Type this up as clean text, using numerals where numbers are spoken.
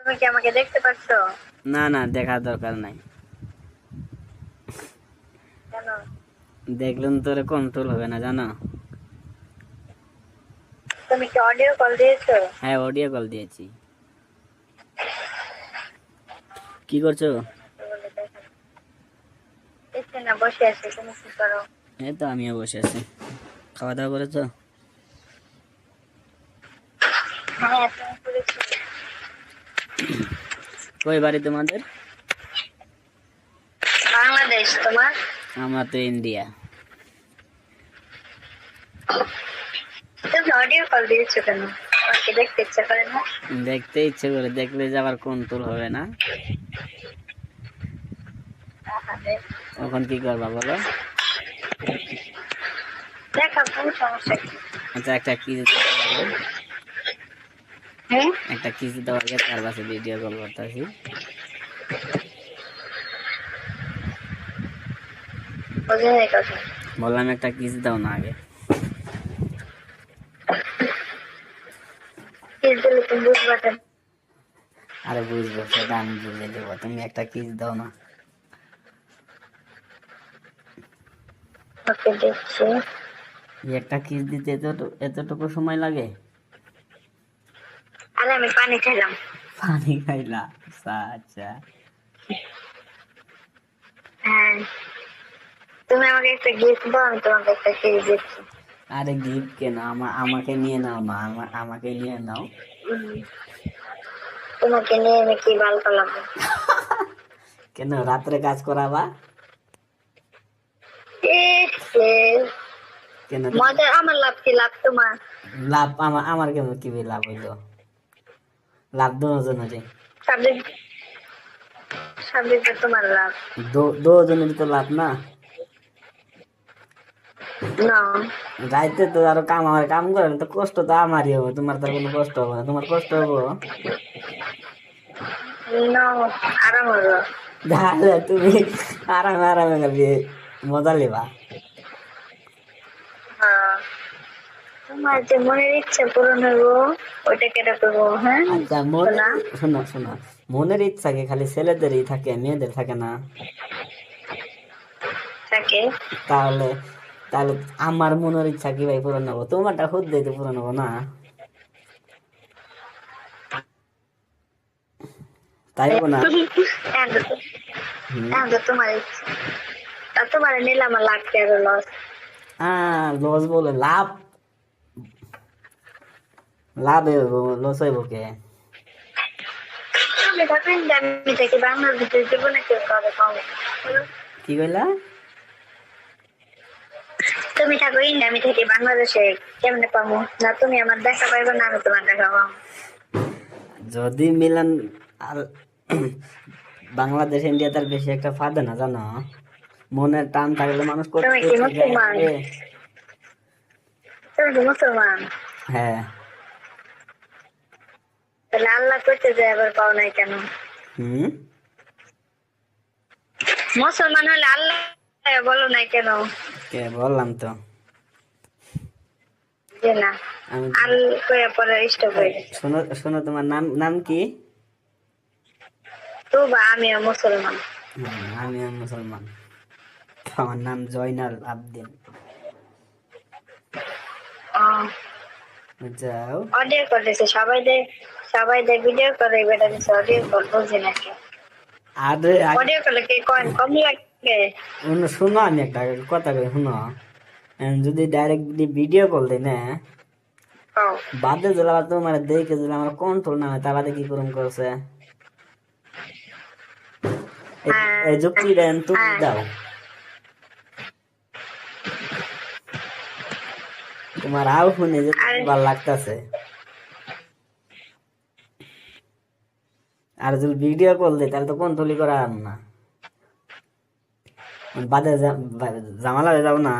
তুমি কি আমাকে দেখতে পাচ্ছ? না না, দেখার দরকার নাই। কেন? দেখলেন তোরে কন্ট্রোল হবে না, জানো? তুমি কি অডিও কল দিয়েছো? হ্যাঁ, অডিও কল দিয়েছি। কি করছো? দেখছি না, বসে আছি। তুমি কি করো? এই তো আমিও বসে আছি। খাওয়া দাওয়া করেছো? হ্যাঁ, তুমি করেছো? কই বাড়ি তোমাদের? বাংলাদেশ। তোমার? আমার তো ইন্ডিয়া। তুমি অডিও কল দিয়েছো কেন? আমাকে দেখতে ইচ্ছা করে না? দেখতে ইচ্ছে করে, দেখলে যে আবার কন্ট্রোল হবে না। আহারে। তখন কি করবা বলো? দেখা, কোনো সমস্যা কি? আচ্ছা, একটা কিস দিতে হবে। হ্যাঁ, একটা কিস দেওয়া আগে তার পাশে ভিডিও কল করতেছি। বোঝা যায় কথা। বললাম একটা কিস দাও না আগে। কিস দিলে তুমি বুঝবা কেন? আরে বুঝবো, সেটা আমি বুঝে দেবো, তুমি একটা কিস দাও না। ওকে, দেখছি। এই একটা কিস দিতে এতটুকু সময় লাগে? আরে আমি পানি খেলাম। পানি খাইলা? আচ্ছা আচ্ছা। হ্যাঁ, তুমি আমাকে একটা গিফট দাও, আমি তোমাকে একটা কিস দিচ্ছি। আরে গিফট কেন? আমাকে নিয়ে নাও না, আমাকে নিয়ে নাও। উম, তোমাকে নিয়ে আমি কি বাল পালাবো? কেন, রাত্রে কাজ করাবা? কেন মজা আমার, লাভ কি? লাভ তোমার। লাভ আমার কেন, কি লাভ হইলো? লাভ দুজনেরই। সাবজেক্ট সাবজেক্ট তোমার লাভ। দুজনেরই তো লাভ না? না, রাইতে তো আরো কাম করেন তো, কষ্ট তো আমারই হবে, তোমার তো আর কোনো কষ্ট হবে না। তোমার কষ্ট হবো? না, আরাম হলো। তাহলে তুমি আরামে আরামে খালি মজা লিবা। হ্যাঁ, তোমার যে মনের ইচ্ছা পূরণ হবো, ওইটা কেটে করবো। হ্যাঁ, আচ্ছা, শোনা। শোনো শোনো, মনের ইচ্ছা কি খালি ছেলেদেরই থাকে, মেয়েদের থাকে না? থাকে। তাহলে তাহলে আমার মনের ইচ্ছা কি ভাই পূরণ হবো? তোমারটা খুদ দিতে পূরণ হবো না? তাই হবো না? এখন হম। তো তোমার ইচ্ছা, আর তোমার নিলে আমার লাখ টাকা লস। লস বলে লাভ? লাভ হইব, লস হইব কে? তুমি থাকো ইন্ডিয়া, আমি থাকি বাংলাদেশের জীবনে কেউ কাউকে কম। কি কইলা? তুমি থাকো ইন্ডিয়া, আমি থাকি বাংলাদেশে, কেমনে পাবো? না তুমি আমার দেখা পাইবে, না আমি তোমার দেখা পাবো। যদি মিলান আর বাংলাদেশ ইন্ডিয়া তার বেশি একটা ফাঁদে না, জানো? মনের টান থাকলে মানুষ করতে তুমি কি মুসলমান? পারে। তুমি কি মুসলমান? হ্যাঁ। তাহলে আল্লাহ করতে যায় আবার পাও নাই কেন? হুম। মুসলমান হলে আল্লাহ বলো নাই কেন? কে বললাম তো। যে না, আমি আল্লাহ করে পরে ইষ্ট করে। শোনো শোনো, তোমার নাম নাম কি? তো বা আমিও মুসলমান। আমিও মুসলমান। আমার নাম জয়নাল আবদিন। যাও। অডিও করতেছে সবাই দে ভিডিও করে, বেটা দিছে অডিও কল, বুঝি নাকি? আরে অডিও করলে কি কয়েন কম লাগে? শোনো, আমি একটা কথা কই, শোনো। যদি ডাইরেক্ট ভিডিও কল দিই না, কও। বাদে দিলে আবার তোমার দেখে দিলে আমার কন্ট্রোল না হয়, তা বাদে কি করুন করছে? এই যুক্তি দেন তুমি, দাও। তোমার আও শুনে যে ভালো লাগতেছে। আর যদি ভিডিও কল দিই তাহলে তো কন্ট্রোলই করা না। বাদে ঝামেলা হয়ে যাবো না?